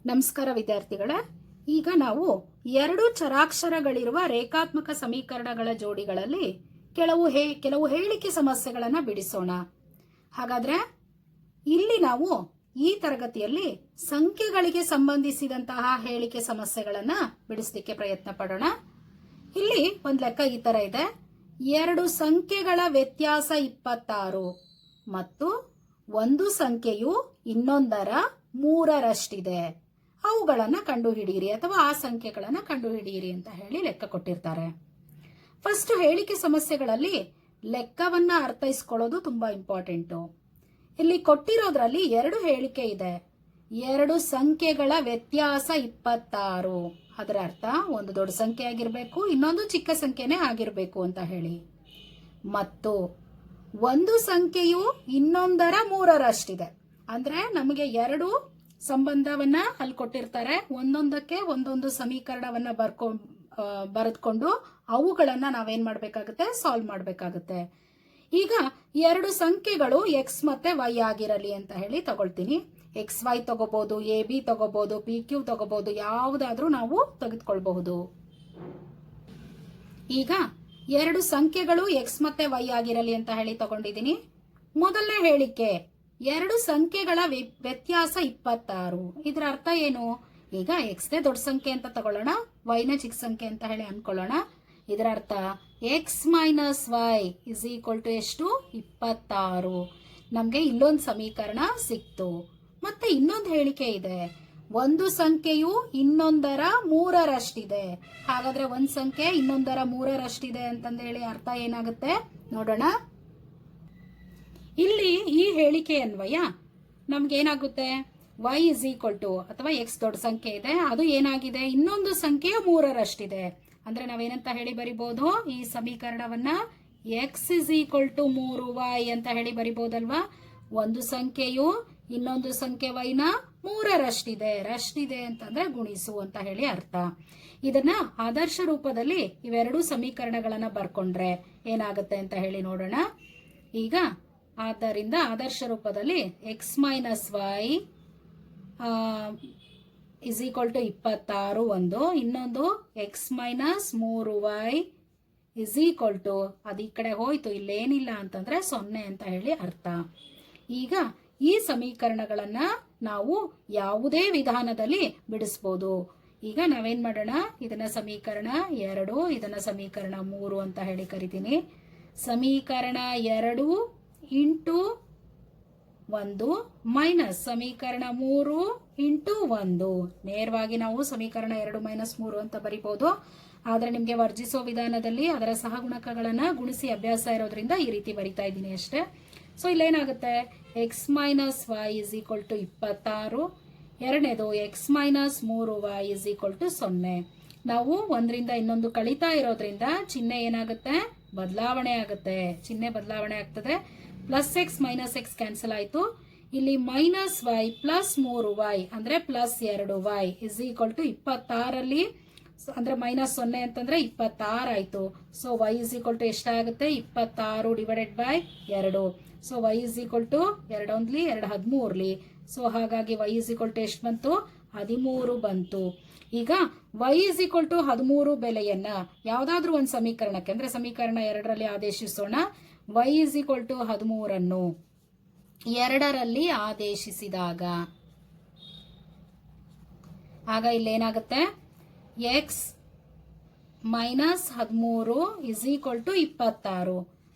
ನಮಸ್ಕಾರ ವಿದ್ಯಾರ್ಥಿಗಳೇ, ಈಗ ನಾವು ಎರಡು ಚರಾಕ್ಷರಗಳಿರುವ ರೇಖಾತ್ಮಕ ಸಮೀಕರಣಗಳ ಜೋಡಿಗಳಲ್ಲಿ ಕೆಲವು ಹೇಳಿಕೆ ಸಮಸ್ಯೆಗಳನ್ನು ಬಿಡಿಸೋಣ. ಹಾಗಾದ್ರೆ ಇಲ್ಲಿ ನಾವು ಈ ತರಗತಿಯಲ್ಲಿ ಸಂಖ್ಯೆಗಳಿಗೆ ಸಂಬಂಧಿಸಿದಂತಹ ಹೇಳಿಕೆ ಸಮಸ್ಯೆಗಳನ್ನು ಬಿಡಿಸಲಿಕ್ಕೆ ಪ್ರಯತ್ನ ಪಡೋಣ. ಇಲ್ಲಿ ಒಂದು ಲೆಕ್ಕ ಈ ತರ ಇದೆ. ಎರಡು ಸಂಖ್ಯೆಗಳ ವ್ಯತ್ಯಾಸ 26 ಮತ್ತು ಒಂದು ಸಂಖ್ಯೆಯು ಇನ್ನೊಂದರ 3ರಷ್ಟಿದೆ. ಅವುಗಳನ್ನು ಕಂಡುಹಿಡಿಯಿರಿ ಅಥವಾ ಆ ಸಂಖ್ಯೆಗಳನ್ನು ಕಂಡುಹಿಡಿಯಿರಿ ಅಂತ ಹೇಳಿ ಲೆಕ್ಕ ಕೊಟ್ಟಿರ್ತಾರೆ. ಫಸ್ಟ್ ಹೇಳಿಕೆ ಸಮಸ್ಯೆಗಳಲ್ಲಿ ಲೆಕ್ಕವನ್ನ ಅರ್ಥೈಸ್ಕೊಳ್ಳೋದು ತುಂಬಾ ಇಂಪಾರ್ಟೆಂಟು. ಇಲ್ಲಿ ಕೊಟ್ಟಿರೋದ್ರಲ್ಲಿ ಎರಡು ಹೇಳಿಕೆ ಇದೆ. ಎರಡು ಸಂಖ್ಯೆಗಳ ವ್ಯತ್ಯಾಸ 26. ಅದರ ಅರ್ಥ ಒಂದು ದೊಡ್ಡ ಸಂಖ್ಯೆ ಆಗಿರ್ಬೇಕು, ಇನ್ನೊಂದು ಚಿಕ್ಕ ಸಂಖ್ಯೆನೇ ಆಗಿರ್ಬೇಕು ಅಂತ ಹೇಳಿ. ಮತ್ತು ಒಂದು ಸಂಖ್ಯೆಯು ಇನ್ನೊಂದರ 3ರಷ್ಟಿದೆ. ಅಂದ್ರೆ ನಮಗೆ ಎರಡು ಸಂಬಂಧವನ್ನ ಅಲ್ಲಿ ಕೊಟ್ಟಿರ್ತಾರೆ. ಒಂದೊಂದಕ್ಕೆ ಒಂದೊಂದು ಸಮೀಕರಣವನ್ನ ಬರೆದುಕೊಂಡು ಅವುಗಳನ್ನ ನಾವೇನ್ ಮಾಡ್ಬೇಕಾಗುತ್ತೆ, ಸಾಲ್ವ್ ಮಾಡ್ಬೇಕಾಗುತ್ತೆ. ಈಗ ಎರಡು ಸಂಖ್ಯೆಗಳು ಎಕ್ಸ್ ಮತ್ತೆ ವೈ ಆಗಿರಲಿ ಅಂತ ಹೇಳಿ ತಗೊಳ್ತೀನಿ. ಎಕ್ಸ್ ವೈ ತಗೋಬಹುದು, ಎ ಬಿ ತಗೋಬಹುದು, ಪಿ ಕ್ಯೂ ತಗೋಬಹುದು, ಯಾವುದಾದ್ರೂ ನಾವು ತೆಗೆದುಕೊಳ್ಬಹುದು. ಈಗ ಎರಡು ಸಂಖ್ಯೆಗಳು ಎಕ್ಸ್ ಮತ್ತೆ ವೈ ಆಗಿರಲಿ ಅಂತ ಹೇಳಿ ತಗೊಂಡಿದ್ದೀನಿ. ಮೊದಲನೇ ಹೇಳಿಕೆ, ಎರಡು ಸಂಖ್ಯೆಗಳ ವ್ಯತ್ಯಾಸ 26. ಇದರ ಅರ್ಥ ಏನು? ಈಗ ಎಕ್ಸ್ನೇ ದೊಡ್ಡ ಸಂಖ್ಯೆ ಅಂತ ತಗೊಳ್ಳೋಣ, ವೈನ ಚಿಕ್ಕ ಸಂಖ್ಯೆ ಅಂತ ಹೇಳಿ ಅನ್ಕೊಳ್ಳೋಣ. ಇದರ ಅರ್ಥ x minus y is equal to ಎಷ್ಟು? 26. ನಮ್ಗೆ ಇಲ್ಲೊಂದು ಸಮೀಕರಣ ಸಿಕ್ತು. ಮತ್ತೆ ಇನ್ನೊಂದು ಹೇಳಿಕೆ ಇದೆ, ಒಂದು ಸಂಖ್ಯೆಯು ಇನ್ನೊಂದರ 3ರಷ್ಟಿದೆ. ಹಾಗಾದ್ರೆ ಒಂದ್ ಸಂಖ್ಯೆ ಇನ್ನೊಂದರ 3ರಷ್ಟಿದೆ ಅಂತಂದೇಳಿ ಅರ್ಥ ಏನಾಗುತ್ತೆ ನೋಡೋಣ. ಇಲ್ಲಿ ಈ ಹೇಳಿಕೆ ಅನ್ವಯ ನಮ್ಗೆ ಏನಾಗುತ್ತೆ, ವೈ ಇಸ್ ಈಕ್ವಲ್ ಟು ಅಥವಾ ಎಕ್ಸ್ ದೊಡ್ಡ ಸಂಖ್ಯೆ ಇದೆ, ಅದು ಏನಾಗಿದೆ, ಇನ್ನೊಂದು ಸಂಖ್ಯೆಯ 3ರಷ್ಟಿದೆ. ಅಂದ್ರೆ ನಾವೇನಂತ ಹೇಳಿ ಬರಿಬಹುದು ಈ ಸಮೀಕರಣವನ್ನ, x is equal to 3y ಅಂತ ಹೇಳಿ ಬರಿಬಹುದಲ್ವಾ. ಒಂದು ಸಂಖ್ಯೆಯು ಇನ್ನೊಂದು ಸಂಖ್ಯೆ ವೈನ 3ರಷ್ಟಿದೆ ಅಂತಂದ್ರೆ ಗುಣಿಸು ಅಂತ ಹೇಳಿ ಅರ್ಥ. ಇದನ್ನ ಆದರ್ಶ ರೂಪದಲ್ಲಿ ಇವೆರಡೂ ಸಮೀಕರಣಗಳನ್ನ ಬರ್ಕೊಂಡ್ರೆ ಏನಾಗುತ್ತೆ ಅಂತ ಹೇಳಿ ನೋಡೋಣ. ಈಗ ಆದ್ದರಿಂದ ಆದರ್ಶ ರೂಪದಲ್ಲಿ x minus y is equal to 26 ಒಂದು, ಇನ್ನೊಂದು x minus 3y is equal to, ಅದು ಈ ಕಡೆ ಹೋಯ್ತು, ಇಲ್ಲೇನಿಲ್ಲ ಅಂತಂದ್ರೆ 0 ಅಂತ ಹೇಳಿ ಅರ್ಥ. ಈಗ ಈ ಸಮೀಕರಣಗಳನ್ನ ನಾವು ಯಾವುದೇ ವಿಧಾನದಲ್ಲಿ ಬಿಡಿಸ್ಬೋದು. ಈಗ ನಾವೇನ್ ಮಾಡೋಣ, ಇದನ್ನ ಸಮೀಕರಣ 2, ಇದನ್ನ ಸಮೀಕರಣ 3 ಅಂತ ಹೇಳಿ ಕರಿತೀನಿ. ಸಮೀಕರಣ 2 ಇಂಟು 1 ಮೈನಸ್ ಸಮೀಕರಣ 3 ಇಂಟು 1. ನೇರವಾಗಿ ನಾವು ಸಮೀಕರಣ 2 ಮೈನಸ್ 3 ಅಂತ ಬರಿಬಹುದು. ಆದ್ರೆ ನಿಮ್ಗೆ ವರ್ಜಿಸೋ ವಿಧಾನದಲ್ಲಿ ಅದರ ಸಹಗುಣಕಗಳನ್ನ ಗುಣಿಸಿ ಅಭ್ಯಾಸ ಇರೋದ್ರಿಂದ ಈ ರೀತಿ ಬರಿತಾ ಇದ್ದೀನಿ ಅಷ್ಟೇ. ಸೊ ಇಲ್ಲೇನಾಗುತ್ತೆ, x minus y is equal to 26. ಎರಡನೇದು x minus 3y is equal to 0. ನಾವು ಒಂದರಿಂದ ಇನ್ನೊಂದು ಕಳೀತಾ ಇರೋದ್ರಿಂದ ಚಿಹ್ನೆ ಏನಾಗುತ್ತೆ, ಬದಲಾವಣೆ ಆಗುತ್ತೆ. ಚಿಹ್ನೆ ಬದಲಾವಣೆ ಆಗ್ತದೆ. Plus X minus X cancel ಆಯ್ತು. ಇಲ್ಲಿ ಮೈನಸ್ ವೈ ಪ್ಲಸ್ 3y ಅಂದ್ರೆ plus 2y is equal to 26 ಅಂದ್ರೆ ಮೈನಸ್ 0 ಅಂತಂದ್ರೆ 26 ಆಯ್ತು. So y is equal to ಎಷ್ಟಾಗುತ್ತೆ, 26 divided by 2. So y is equal to 2 ಒಂದ್ಲಿ 2 13ಲಿ. ಸೊ ಹಾಗಾಗಿ y ಇಸ್ ಈಕ್ವಲ್ ಟು ಎಷ್ಟು ಬಂತು, 13 ಬಂತು. ಈಗ y ಇಸ್ ಈಕ್ವಲ್ ಟು 13 ಬೆಲೆಯನ್ನ ಯಾವ್ದಾದ್ರೂ ಒಂದು ಸಮೀಕರಣಕ್ಕೆ ಅಂದ್ರೆ ಸಮೀಕರಣ 2ರಲ್ಲಿ ಆದೇಶಿಸೋಣ. y ಇಸ್ ಈಕ್ವಲ್ ಟು 13 ಅನ್ನು 2ರಲ್ಲಿ ಆದೇಶಿಸಿದಾಗ ಆಗ ಇಲ್ಲೇನಾಗುತ್ತೆ, x minus 13 is equal to 26.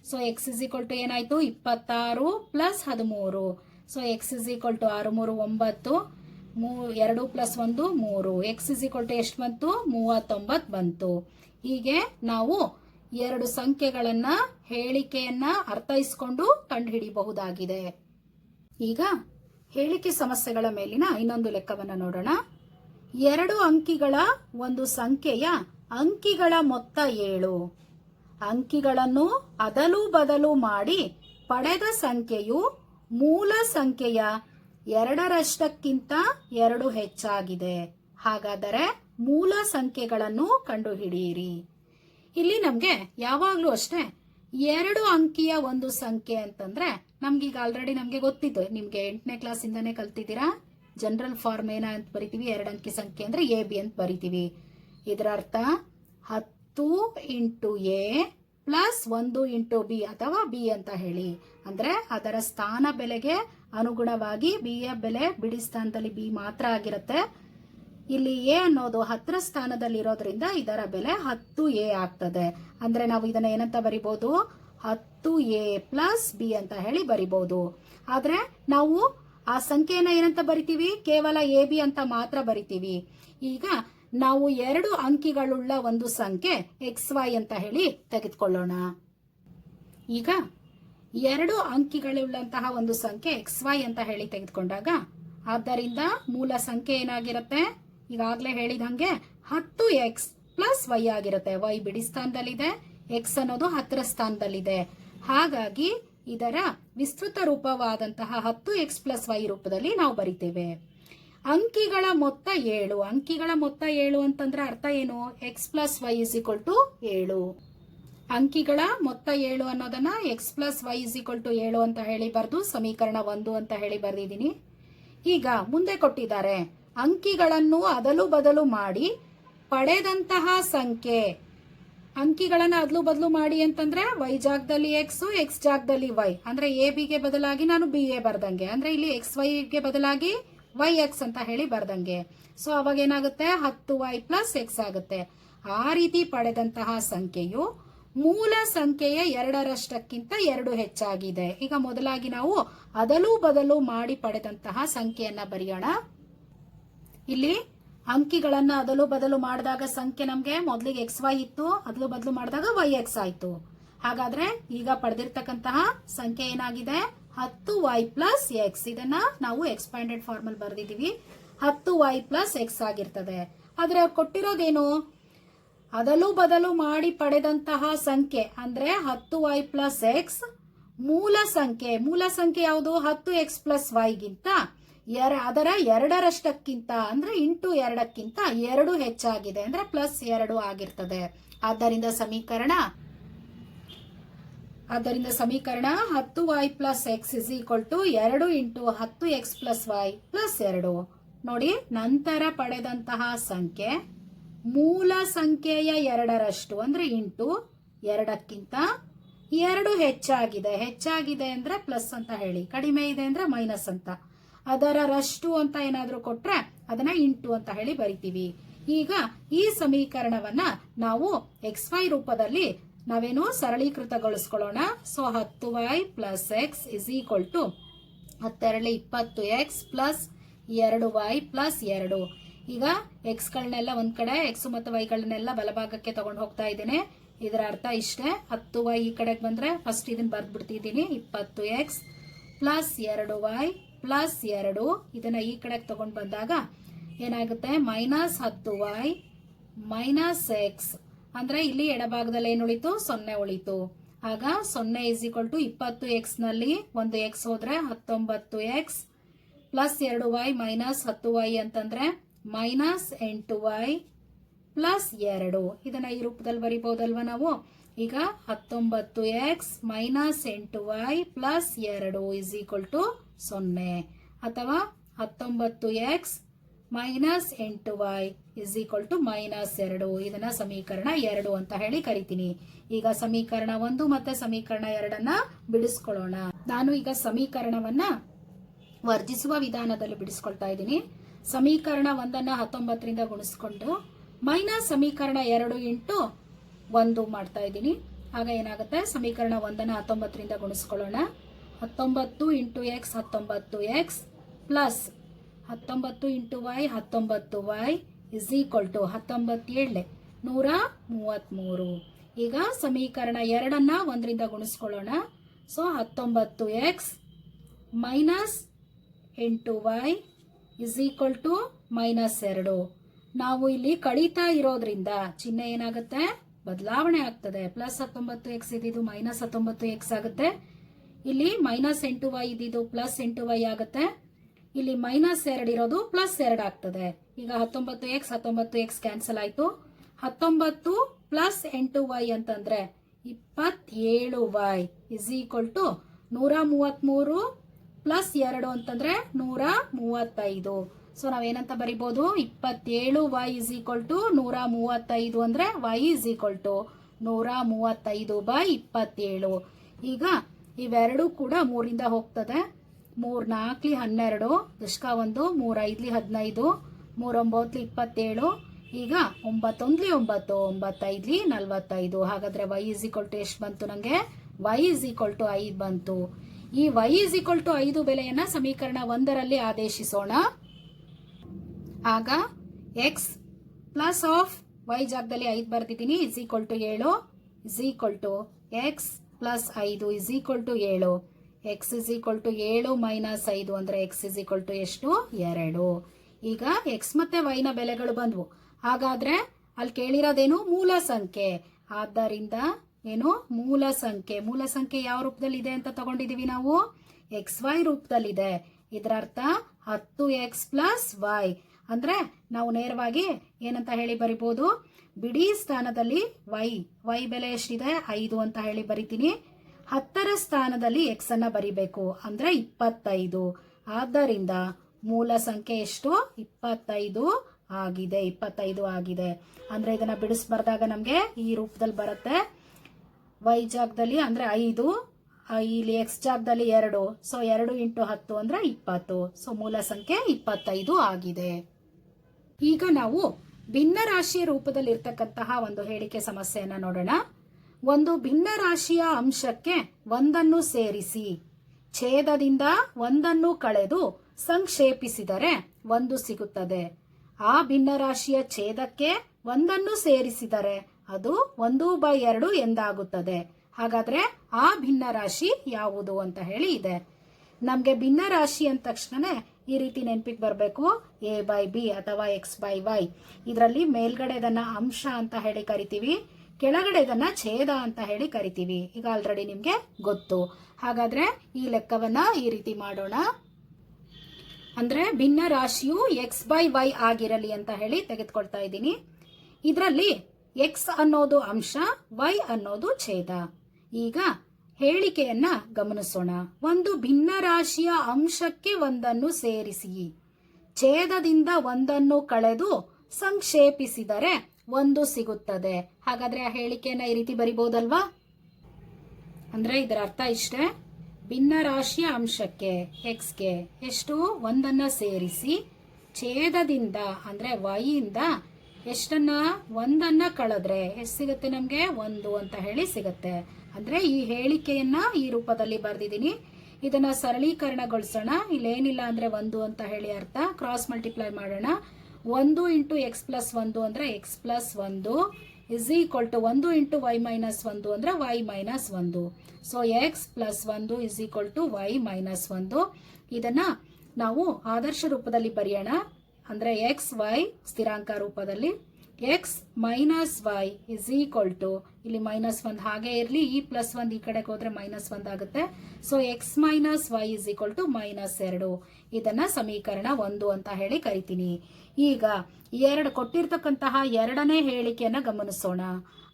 So x is equal to ಏನಾಯ್ತು, 26 plus 13. So x is equal to 6 3 9, 2 plus 1 3. X is equal to ಎಷ್ಟು ಬಂತು, 39 ಬಂತು. ಹೀಗೆ ನಾವು ಎರಡು ಸಂಖ್ಯೆಗಳನ್ನ ಹೇಳಿಕೆಯನ್ನ ಅರ್ಥೈಸಿಕೊಂಡು ಕಂಡುಹಿಡಿಯಬಹುದಾಗಿದೆ. ಈಗ ಹೇಳಿಕೆ ಸಮಸ್ಯೆಗಳ ಮೇಲಿನ ಇನ್ನೊಂದು ಲೆಕ್ಕವನ್ನ ನೋಡೋಣ. 2 ಅಂಕಿಗಳ ಒಂದು ಸಂಖ್ಯೆಯ ಅಂಕಿಗಳ ಮೊತ್ತ 7. ಅಂಕಿಗಳನ್ನು ಅದಲು ಬದಲು ಮಾಡಿ ಪಡೆದ ಸಂಖ್ಯೆಯು ಮೂಲ ಸಂಖ್ಯೆಯ 2ರಷ್ಟಕ್ಕಿಂತ 2 ಹೆಚ್ಚಾಗಿದೆ. ಹಾಗಾದರೆ ಮೂಲ ಸಂಖ್ಯೆಗಳನ್ನು ಕಂಡುಹಿಡಿಯಿರಿ. ಇಲ್ಲಿ ನಮ್ಗೆ ಯಾವಾಗ್ಲೂ ಅಷ್ಟೇ 2 ಅಂಕಿಯ ಒಂದು ಸಂಖ್ಯೆ ಅಂತಂದ್ರೆ ನಮ್ಗೀಗ ಆಲ್ರೆಡಿ ನಮ್ಗೆ ಗೊತ್ತಿತ್ತು, ನಿಮ್ಗೆ 8ನೇ ಕ್ಲಾಸ್ ಇಂದಾನೆ ಕಲ್ತಿದ್ದೀರಾ. ಜನರಲ್ ಫಾರ್ಮ್ ಏನ ಅಂತ ಬರಿತೀವಿ, 2 ಅಂಕಿ ಸಂಖ್ಯೆ ಅಂದ್ರೆ AB ಅಂತ ಬರಿತೀವಿ. ಇದರ ಅರ್ಥ 10 into A plus 1 into B ಅಥವಾ B ಅಂತ ಹೇಳಿ. ಅಂದ್ರೆ ಅದರ ಸ್ಥಾನ ಬೆಲೆಗೆ ಅನುಗುಣವಾಗಿ B ಯ ಬೆಲೆ ಬಿಡಿ ಸ್ಥಾನದಲ್ಲಿ B ಮಾತ್ರ ಆಗಿರುತ್ತೆ. ಇಲ್ಲಿ A ಅನ್ನೋದು 10 ಸ್ಥಾನದಲ್ಲಿ ಇರೋದ್ರಿಂದ ಇದರ ಬೆಲೆ 10A ಆಗ್ತದೆ. ಅಂದ್ರೆ ನಾವು ಇದನ್ನ ಏನಂತ ಬರಿಬಹುದು, 10A ಪ್ಲಸ್ B ಅಂತ ಹೇಳಿ ಬರಿಬಹುದು. ಆದ್ರೆ ನಾವು ಆ ಸಂಖ್ಯೆಯನ್ನ ಏನಂತ ಬರಿತೀವಿ, ಕೇವಲ AB ಅಂತ ಮಾತ್ರ ಬರಿತೀವಿ. ಈಗ ನಾವು 2 ಅಂಕಿಗಳುಳ್ಳ ಒಂದು ಸಂಖ್ಯೆ XY ಅಂತ ಹೇಳಿ ತೆಗೆದುಕೊಳ್ಳೋಣ. ಈಗ 2 ಅಂಕಿಗಳುಳ್ಳಂತಹ ಒಂದು ಸಂಖ್ಯೆ XY ಅಂತ ಹೇಳಿ ತೆಗೆದುಕೊಂಡಾಗ ಆದ್ದರಿಂದ ಮೂಲ ಸಂಖ್ಯೆ ಏನಾಗಿರುತ್ತೆ, ಈಗಾಗಲೇ ಹೇಳಿದಂಗೆ 10x ಪ್ಲಸ್ y ಆಗಿರುತ್ತೆ. y ಬಿಡಿ ಸ್ಥಾನದಲ್ಲಿದೆ, x ಅನ್ನೋದು 10ರ ಸ್ಥಾನದಲ್ಲಿದೆ. ಹಾಗಾಗಿ ಇದರ ವಿಸ್ತೃತ ರೂಪವಾದಂತಹ 10x ಪ್ಲಸ್ y ರೂಪದಲ್ಲಿ ನಾವು ಬರಿತೇವೆ. ಅಂಕಿಗಳ ಮೊತ್ತ 7. ಅಂಕಿಗಳ ಮೊತ್ತ 7 ಅಂತಂದ್ರೆ ಅರ್ಥ ಏನು, x plus y is equal to 7. ಅಂಕಿಗಳ ಮೊತ್ತ 7 ಅನ್ನೋದನ್ನ x plus y is equal to 7 ಅಂತ ಹೇಳಿ ಬರೆದು ಸಮೀಕರಣ 1 ಅಂತ ಹೇಳಿ ಬರೆದಿದ್ದೀನಿ. ಈಗ ಮುಂದೆ ಕೊಟ್ಟಿದ್ದಾರೆ, ಅಂಕಿಗಳನ್ನು ಅದಲು ಬದಲು ಮಾಡಿ ಪಡೆದಂತಹ ಸಂಖ್ಯೆ. ಅಂಕಿಗಳನ್ನ ಅದಲು ಬದಲು ಮಾಡಿ ಅಂತಂದ್ರೆ y ಜಾಗದಲ್ಲಿ x ಜಾಗದಲ್ಲಿ y, ಅಂದ್ರೆ AB ಗೆ ಬದಲಾಗಿ ನಾನು BA ಬರ್ದಂಗೆ, ಅಂದ್ರೆ ಇಲ್ಲಿ XY ಗೆ ಬದಲಾಗಿ yx ಅಂತ ಹೇಳಿ ಬರ್ದಂಗೆ. ಸೊ ಅವಾಗ ಏನಾಗುತ್ತೆ, 10y ಪ್ಲಸ್ x ಆಗುತ್ತೆ. ಆ ರೀತಿ ಪಡೆದಂತಹ ಸಂಖ್ಯೆಯು ಮೂಲ ಸಂಖ್ಯೆಯ 2ರಷ್ಟಕ್ಕಿಂತ 2 ಹೆಚ್ಚಾಗಿದೆ. ಈಗ ಮೊದಲಾಗಿ ನಾವು ಅದಲು ಬದಲು ಮಾಡಿ ಪಡೆದಂತಹ ಸಂಖ್ಯೆಯನ್ನ ಬರೆಯೋಣ. ಇಲ್ಲಿ ಅಂಕಿಗಳನ್ನ ಅದಲು ಬದಲು ಮಾಡಿದಾಗ ಸಂಖ್ಯೆ ನಮ್ಗೆ ಮೊದಲಿಗೆ XY ಇತ್ತು, ಅದಲು ಬದಲು ಮಾಡಿದಾಗ yx ಆಯ್ತು. ಹಾಗಾದ್ರೆ ಈಗ ಪಡೆದಿರ್ತಕ್ಕಂತಹ ಸಂಖ್ಯೆ ಏನಾಗಿದೆ, 10y ಪ್ಲಸ್ x. ಇದನ್ನ ನಾವು ಎಕ್ಸ್ಪ್ಯಾಂಡೆಡ್ ಫಾರ್ಮ್ ಅಲ್ಲಿ ಬರೆದಿದ್ದೀವಿ. 10y ಪ್ಲಸ್ x ಆಗಿರ್ತದೆ. ಆದ್ರೆ ಅವ್ರು ಕೊಟ್ಟಿರೋದೇನು, ಅದಲು ಬದಲು ಮಾಡಿ ಪಡೆದಂತಹ ಸಂಖ್ಯೆ ಅಂದ್ರೆ 10y ಪ್ಲಸ್ x. ಮೂಲ ಸಂಖ್ಯೆ ಯಾವುದು, 10x ಪ್ಲಸ್ y ಗಿಂತ ಅದರ 2ರಷ್ಟಕ್ಕಿಂತ ಅಂದ್ರೆ ಇಂಟು 2ಕ್ಕಿಂತ 2 ಹೆಚ್ಚಾಗಿದೆ, ಅಂದ್ರೆ ಪ್ಲಸ್ 2 ಆಗಿರ್ತದೆ. ಆದ್ದರಿಂದ ಸಮೀಕರಣ 10y plus x is equal to 2 into 10x plus y plus 2. ನೋಡಿ, ನಂತರ ಪಡೆದಂತಹ ಸಂಖ್ಯೆ ಮೂಲ ಸಂಖ್ಯೆಯ 2ರಷ್ಟು ಅಂದ್ರೆ ಇಂಟು 2ಕ್ಕಿಂತ 2 ಹೆಚ್ಚಾಗಿದೆ ಅಂದ್ರೆ ಪ್ಲಸ್ ಅಂತ ಹೇಳಿ, ಕಡಿಮೆ ಇದೆ ಅಂದ್ರೆ ಮೈನಸ್ ಅಂತ. ಅದರ ರಷ್ಟು ಅಂತ ಏನಾದ್ರೂ ಕೊಟ್ರೆ ಅದನ್ನ ಇಂಟು ಅಂತ ಹೇಳಿ ಬರಿತೀವಿ. ಈಗ ಈ ಸಮೀಕರಣವನ್ನ ನಾವು XY ರೂಪದಲ್ಲಿ ನಾವೇನು ಸರಳೀಕೃತಗೊಳಿಸ್ಕೊಳ್ಳೋಣ. So 10y plus x is equal to 10 20x plus 2y plus 2. ಈಗ ಎಕ್ಸ್ ಗಳನ್ನೆಲ್ಲ ಒಂದ್ ಕಡೆ, ಎಕ್ಸ್ ಮತ್ತು ವೈ ಗಳನ್ನೆಲ್ಲ ಬಲಭಾಗಕ್ಕೆ ತಗೊಂಡು ಹೋಗ್ತಾ ಇದ್ದೇನೆ. ಇದರ ಅರ್ಥ ಇಷ್ಟೇ, 10y ಈ ಕಡೆಗೆ ಬಂದ್ರೆ ಫಸ್ಟ್ ಇದನ್ನ ಬರ್ದ್ಬಿಡ್ತಿದ್ದೀನಿ, 20x ಪ್ಲಸ್ 2y ಪ್ಲಸ್ 2. ಇದನ್ನ ಈ ಕಡೆಗೆ ತಗೊಂಡು ಬಂದಾಗ ಏನಾಗುತ್ತೆ, ಮೈನಸ್ 10y ಮೈನಸ್ ಎಕ್ಸ್. ಅಂದ್ರೆ ಇಲ್ಲಿ ಎಡಭಾಗದಲ್ಲಿ ಏನು ಉಳಿತು, 0 ಉಳಿತು. ಆಗ 0 ಇಸ್ ಈಕ್ವಲ್ ಟು 20x ನಲ್ಲಿ ಒಂದು x ಹೋದ್ರೆ 19x plus 2y minus 10y ಅಂತಂದ್ರೆ ಮೈನಸ್ 8y ಪ್ಲಸ್ 2. ಇದನ್ನ ಈ ರೂಪದಲ್ಲಿ ಬರಿಬಹುದಲ್ವಾ ನಾವು. ಈಗ 19x minus 8y plus 2 is equal to 0, ಅಥವಾ 19x minus 8y is equal to minus 2. ಇದನ್ನ ಸಮೀಕರಣ 2 ಅಂತ ಹೇಳಿ ಕರಿತೀನಿ. ಈಗ ಸಮೀಕರಣ 1 ಮತ್ತೆ ಸಮೀಕರಣ 2 ಬಿಡಿಸ್ಕೊಳ್ಳೋಣ. ನಾನು ಈಗ ಸಮೀಕರಣವನ್ನ ವರ್ಜಿಸುವ ವಿಧಾನದಲ್ಲಿ ಬಿಡಿಸ್ಕೊಳ್ತಾ ಇದ್ದೀನಿ. ಸಮೀಕರಣ 1 19ರಿಂದ ಗುಣಿಸ್ಕೊಂಡು ಮೈನಸ್ ಸಮೀಕರಣ 2 ಇಂಟು 1 ಮಾಡ್ತಾ ಇದ್ದೀನಿ. ಆಗ ಏನಾಗುತ್ತೆ, ಸಮೀಕರಣ 1 19ರಿಂದ ಗುಣಿಸ್ಕೊಳ್ಳೋಣ. 19 into x 19x plus 19 into y 19y is equal to 19 133. ಈಗ ಸಮೀಕರಣ 2 1ರಿಂದ ಗುಣಿಸ್ಕೊಳ್ಳೋಣ. So 19x minus 8y is equal to minus 2. ನಾವು ಇಲ್ಲಿ ಕಳೀತಾ ಇರೋದ್ರಿಂದ ಚಿಹ್ನೆ ಏನಾಗುತ್ತೆ, ಬದಲಾವಣೆ ಆಗ್ತದೆ. ಪ್ಲಸ್ 19x ಇದ್ದಿದ್ದು ಮೈನಸ್ 19x ಆಗುತ್ತೆ. ಇಲ್ಲಿ ಮೈನಸ್ 8y ಇದ್ದಿದ್ದು ಪ್ಲಸ್ 8y ಆಗುತ್ತೆ. ಇಲ್ಲಿ ಮೈನಸ್ 2 ಇರೋದು ಪ್ಲಸ್ 2 ಆಗ್ತದೆ. ಈಗ 19x ಕ್ಯಾನ್ಸಲ್ ಆಯ್ತು. 19 ಪ್ಲಸ್ 8y ಅಂತಂದ್ರೆ 27y is equal to 133 plus 2 ಅಂತಂದ್ರೆ 135. ಸೊ ನಾವೇನಂತ ಬರಿಬಹುದು, 27y ಇಸ್ ಈಕ್ವಲ್ ಟು 135 ಅಂದ್ರೆ y ಇಸ್ ಈಕ್ವಲ್ ಟು 135/27. ಈಗ ಇವೆರಡೂ ಕೂಡ 3ರಿಂದ ಹೋಗ್ತದೆ. 3 4 12, ದಶಕ 1, 3 5 15, 3 9 27. ಈಗ 9 1 9, 9 5 45. ಹಾಗಾದ್ರೆ y ಇಸ್ ಈಕ್ವಲ್ ಟು ಎಷ್ಟು ಬಂತು ನನಗೆ? y ಇಸ್ ಈಕ್ವಲ್ ಟು 5 ಬಂತು. ಈ y ಇಸ್ ಈಕ್ವಲ್ ಟು 5 ಬೆಲೆಯನ್ನ ಸಮೀಕರಣ 1ರಲ್ಲಿ ಆದೇಶಿಸೋಣ. ಆಗ x ಪ್ಲಸ್ ಆಫ್ y ಜಾಗದಲ್ಲಿ 5 ಬರ್ತಿದ್ದೀನಿ is equal to 7 is equal to x plus 5 is equal to 7. x is equal to 7 minus 5 ಅಂದ್ರೆ x ಇಸ್ ಈಕ್ವಲ್ ಟು ಎಷ್ಟು? 2. ಈಗ x ಮತ್ತೆ y ನ ಬೆಲೆಗಳು ಬಂದ್ವು. ಹಾಗಾದ್ರೆ ಅಲ್ಲಿ ಕೇಳಿರೋದೇನು? ಮೂಲ ಸಂಖ್ಯೆ. ಆದ್ದರಿಂದ ಏನು? ಮೂಲ ಸಂಖ್ಯೆ ಯಾವ ರೂಪದಲ್ಲಿ ಇದೆ ಅಂತ ತಗೊಂಡಿದೀವಿ ನಾವು? XY ರೂಪದಲ್ಲಿದೆ. ಇದರ ಅರ್ಥ 10x ಪ್ಲಸ್ y. ಅಂದ್ರೆ ನಾವು ನೇರವಾಗಿ ಏನಂತ ಹೇಳಿ ಬರಿಬಹುದು? ಬಿಡಿ ಸ್ಥಾನದಲ್ಲಿ y ಬೆಲೆ ಎಷ್ಟಿದೆ? 5 ಅಂತ ಹೇಳಿ ಬರಿತೀನಿ. 10ರ ಸ್ಥಾನದಲ್ಲಿ x ಅನ್ನ ಬರಿಬೇಕು, ಅಂದ್ರೆ 25. ಆದ್ದರಿಂದ ಮೂಲ ಸಂಖ್ಯೆ ಎಷ್ಟು? 25 ಆಗಿದೆ. ಅಂದ್ರೆ ಇದನ್ನ ಬಿಡಿಸ್ಬಾರ್ದಾಗ ನಮ್ಗೆ ಈ ರೂಪದಲ್ಲಿ ಬರುತ್ತೆ. y ಜಾಗದಲ್ಲಿ ಅಂದ್ರೆ 5, ಇಲ್ಲಿ x ಜಾಗದಲ್ಲಿ 2. ಸೊ 2 ಇಂಟು 10 ಅಂದ್ರೆ 20. ಸೊ ಮೂಲ ಸಂಖ್ಯೆ 25 ಆಗಿದೆ. ಈಗ ನಾವು ಭಿನ್ನ ರಾಶಿಯ ರೂಪದಲ್ಲಿ ಇರ್ತಕ್ಕಂತಹ ಒಂದು ಹೇಳಿಕೆ ಸಮಸ್ಯೆಯನ್ನ ನೋಡೋಣ. ಒಂದು ಭಿನ್ನ ರಾಶಿಯ ಅಂಶಕ್ಕೆ ಒಂದನ್ನು ಸೇರಿಸಿ ಛೇದದಿಂದ ಒಂದನ್ನು ಕಳೆದು ಸಂಕ್ಷೇಪಿಸಿದರೆ 1 ಸಿಗುತ್ತದೆ. ಆ ಭಿನ್ನ ರಾಶಿಯ ಛೇದಕ್ಕೆ ಒಂದನ್ನು ಸೇರಿಸಿದರೆ ಅದು 1/2 ಎಂದಾಗುತ್ತದೆ. ಹಾಗಾದ್ರೆ ಆ ಭಿನ್ನ ರಾಶಿ ಯಾವುದು ಅಂತ ಹೇಳಿ ಇದೆ. ನಮ್ಗೆ ಭಿನ್ನ ರಾಶಿ ಅಂದ ತಕ್ಷಣ ಈ ರೀತಿ ನೆನಪಿಗೆ ಬರಬೇಕು, a/b ಅಥವಾ x/y. ಇದರಲ್ಲಿ ಮೇಲ್ಗಡೆದನ್ನ ಅಂಶ ಅಂತ ಹೇಳಿ ಕರಿತೀವಿ, ಕೆಳಗಡೆದನ್ನ ಛೇದ ಅಂತ ಹೇಳಿ ಕರಿತೀವಿ. ಈಗ ಆಲ್ರೆಡಿ ನಿಮ್ಗೆ ಗೊತ್ತು. ಹಾಗಾದ್ರೆ ಈ ಲೆಕ್ಕವನ್ನ ಈ ರೀತಿ ಮಾಡೋಣ. ಅಂದ್ರೆ ಭಿನ್ನ ರಾಶಿಯು x/y ಆಗಿರಲಿ ಅಂತ ಹೇಳಿ ತೆಗೆದುಕೊಳ್ತಾ ಇದ್ದೀನಿ. ಇದರಲ್ಲಿ x ಅನ್ನೋದು ಅಂಶ, y ಅನ್ನೋದು ಛೇದ. ಈಗ ಹೇಳಿಕೆಯನ್ನ ಗಮನಿಸೋಣ. ಒಂದು ಭಿನ್ನ ರಾಶಿಯ ಅಂಶಕ್ಕೆ ಒಂದನ್ನು ಸೇರಿಸಿ ಛೇದದಿಂದ ಒಂದನ್ನು ಕಳೆದು ಸಂಕ್ಷೇಪಿಸಿದರೆ 1 ಸಿಗುತ್ತದೆ. ಹಾಗಾದ್ರೆ ಆ ಹೇಳಿಕೆಯನ್ನ ಈ ರೀತಿ ಬರಿಬಹುದಲ್ವಾ? ಅಂದ್ರೆ ಇದರ ಅರ್ಥ ಇಷ್ಟೇ. ಭಿನ್ನ ರಾಶಿಯ ಅಂಶಕ್ಕೆ xಗೆ ಎಷ್ಟು? 1ಅನ್ನ ಸೇರಿಸಿ ಛೇದದಿಂದ ಅಂದ್ರೆ y ಇಂದ ಎಷ್ಟನ್ನ? 1ಅನ್ನ ಕಳೆದ್ರೆ ಎಷ್ಟು ಸಿಗುತ್ತೆ ನಮ್ಗೆ? 1 ಅಂತ ಹೇಳಿ ಸಿಗುತ್ತೆ. ಅಂದ್ರೆ ಈ ಹೇಳಿಕೆಯನ್ನ ಈ ರೂಪದಲ್ಲಿ ಬರೆದಿದ್ದೀನಿ. ಇದನ್ನ ಸರಳೀಕರಣಗೊಳಿಸೋಣ. ಇಲ್ಲೇನಿಲ್ಲ ಅಂದ್ರೆ 1 ಅಂತ ಹೇಳಿ ಅರ್ಥ. ಕ್ರಾಸ್ ಮಲ್ಟಿಪ್ಲೈ ಮಾಡೋಣ. 1 ಇಂಟು x ಪ್ಲಸ್ 1 ಅಂದ್ರೆ x plus 1 is equal to 1 into y minus 1 ಅಂದ್ರೆ y minus 1. So x plus 1 is equal to y minus 1. ಇದನ್ನ ನಾವು ಆದರ್ಶ ರೂಪದಲ್ಲಿ ಬರೆಯೋಣ. ಅಂದ್ರೆ x y ಸ್ಥಿರಾಂಕ ರೂಪದಲ್ಲಿ x minus y is equal to, ಇಲ್ಲಿ ಮೈನಸ್ 1 ಹಾಗೆ ಇರಲಿ, ಈ ಪ್ಲಸ್ 1 ಈ ಕಡೆಗೆ ಹೋದ್ರೆ ಮೈನಸ್ 1 ಆಗುತ್ತೆ. So x minus y is equal to -2. ಇದನ್ನ ಸಮೀಕರಣ 1 ಅಂತ ಹೇಳಿ ಕರಿತೀನಿ. ಈಗ ಕೊಟ್ಟಿರ್ತಕ್ಕಂತಹ ಎರಡನೇ ಹೇಳಿಕೆಯನ್ನ ಗಮನಿಸೋಣ.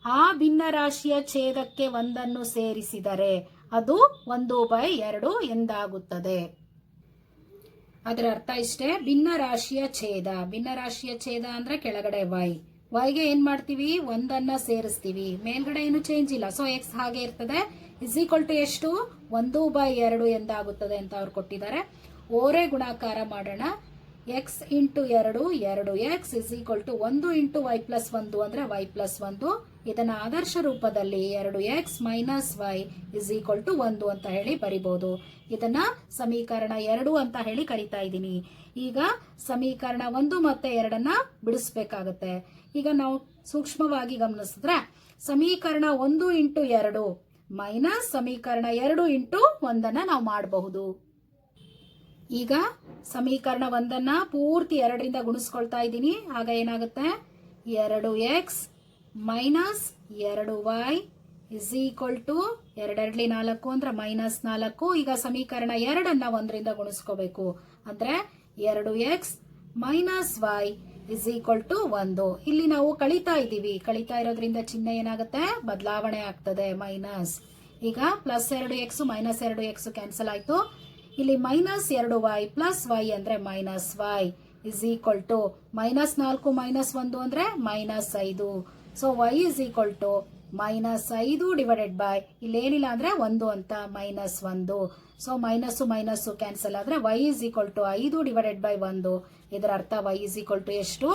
ಆ ಭಿನ್ನ ರಾಶಿಯ ಛೇದಕ್ಕೆ ಒಂದನ್ನು ಸೇರಿಸಿದರೆ ಅದು 1/2 ಎಂದಾಗುತ್ತದೆ. ಅದರ ಅರ್ಥ ಇಷ್ಟೇ. ಭಿನ್ನ ರಾಶಿಯ ಛೇದ ಅಂದ್ರೆ ಕೆಳಗಡೆ yಗೆ ಏನ್ ಮಾಡ್ತೀವಿ? 1ಅನ್ನ ಸೇರಿಸ್ತೀವಿ. ಮೇಲ್ಗಡೆ ಏನು ಚೇಂಜ್ ಇಲ್ಲ. ಸೊ x ಹಾಗೆ ಇರ್ತದೆ. ಇಸ್ ಈಕ್ವಲ್ ಟು ಎಷ್ಟು? 1/2 ಎಂದಾಗುತ್ತದೆ ಅಂತ ಅವ್ರು ಕೊಟ್ಟಿದ್ದಾರೆ. ಓರೆ ಗುಣಾಕಾರ ಮಾಡೋಣ. x into 2 2x is equal to 1 into y plus 1 ಅಂದ್ರೆ y ಪ್ಲಸ್ 1. ಇದನ್ನ ಆದರ್ಶ ರೂಪದಲ್ಲಿ 2x minus y is equal to 1 ಅಂತ ಹೇಳಿ ಬರಿಬಹುದು. ಇದನ್ನ ಸಮೀಕರಣ 2 ಅಂತ ಹೇಳಿ ಕರಿತಾ ಇದ್ದೀನಿ. ಈಗ ಸಮೀಕರಣ 1 ಮತ್ತೆ 2 ಬಿಡಿಸ್ಬೇಕಾಗತ್ತೆ. ಈಗ ನಾವು ಸೂಕ್ಷ್ಮವಾಗಿ ಗಮನಿಸಿದ್ರೆ ಸಮೀಕರಣ 1 ಇಂಟು 2 ಮೈನಸ್ ಸಮೀಕರಣ 2 ಇಂಟು 1 ನಾವು ಮಾಡಬಹುದು. ಈಗ ಸಮೀಕರಣ 1 ಪೂರ್ತಿ 2ರಿಂದ ಗುಣಿಸ್ಕೊಳ್ತಾ ಇದ್ದೀನಿ. ಆಗ ಏನಾಗುತ್ತೆ? 2x minus 2y is equal to 2 4 ಅಂದ್ರೆ -4. ಈಗ ಸಮೀಕರಣ 2 1ರಿಂದ ಗುಣಿಸ್ಕೋಬೇಕು. ಅಂದ್ರೆ 2x minus y is equal to 1. ಇಲ್ಲಿ ನಾವು ಕಳಿತಾ ಇದ್ದೀವಿ. ಕಳಿತಾ ಇರೋದ್ರಿಂದ ಚಿಹ್ನೆ ಏನಾಗುತ್ತೆ? ಬದಲಾವಣೆ ಆಗ್ತದೆ, ಮೈನಸ್. ಈಗ +2x -2x ಕ್ಯಾನ್ಸಲ್ ಆಯ್ತು. ಇಲ್ಲಿ -2y ಪ್ಲಸ್ y ಅಂದ್ರೆ -y ಇಸ್ ಈಕ್ವಲ್ ಟು -4 -1 ಅಂದ್ರೆ -5. So y is equal to -5 divided by ಇಲ್ಲೇನಿಲ್ಲ ಅಂದ್ರೆ 1 ಅಂತ -1. ಸೊ ಮೈನಸ್ಸು ಮೈನಸ್ಸು ಕ್ಯಾನ್ಸಲ್ ಆದ್ರೆ y is equal to 5 divided by 1. ಇದರ ಅರ್ಥ y ಇಸ್ ಈಕ್ವಲ್ ಟು ಎಷ್ಟು?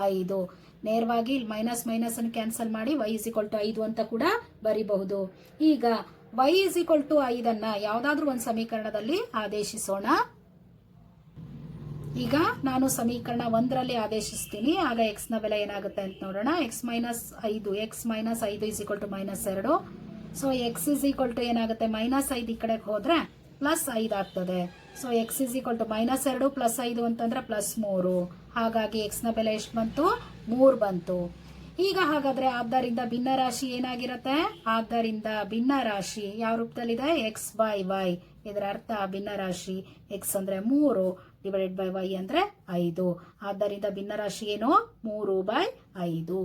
5. ನೇರವಾಗಿ ಮೈನಸ್ ಮೈನಸ್ ಅನ್ನು ಕ್ಯಾನ್ಸಲ್ ಮಾಡಿ y ಇಸ್ ಈಕ್ವಲ್ ಟು 5 ಅಂತ ಕೂಡ ಬರಿಬಹುದು. ಈಗ y ಇಸ್ ಈಕ್ವಲ್ ಟು 5 ಯಾವ್ದಾದ್ರೂ ಒಂದು ಸಮೀಕರಣದಲ್ಲಿ ಆದೇಶಿಸೋಣ. ಈಗ ನಾನು ಸಮೀಕರಣ 1ರಲ್ಲಿ ಆದೇಶಿಸ್ತೀನಿ. ಆಗ x ನ ಬೆಲೆ ಏನಾಗುತ್ತೆ ಅಂತ ನೋಡೋಣ. x - 5 is equal to -2. So x is equal to ಏನಾಗುತ್ತೆ, -5 ಈ ಕಡೆಗೆ ಹೋದ್ರೆ +5 ಆಗ್ತದೆ. So x is equal to -2 + 5 ಅಂತಂದ್ರೆ +3. ಹಾಗಾಗಿ x ನ ಬೆಲೆ ಎಷ್ಟು ಬಂತು? 3 ಬಂತು. ಈಗ ಹಾಗಾದ್ರೆ ಆದ್ದರಿಂದ ಭಿನ್ನರಾಶಿ ಏನಾಗಿರುತ್ತೆ? ಆದ್ದರಿಂದ ಭಿನ್ನರಾಶಿ ಯಾವ ರೂಪದಲ್ಲಿದೆ? x/y. ಇದರ ಅರ್ಥ ಭಿನ್ನರಾಶಿ x ಅಂದ್ರೆ 3 ಡಿವೈಡೆಡ್ ಬೈ y ಅಂದ್ರೆ 5. ಆದ್ದರಿಂದ ಭಿನ್ನರಾಶಿ ಏನು? 3/5.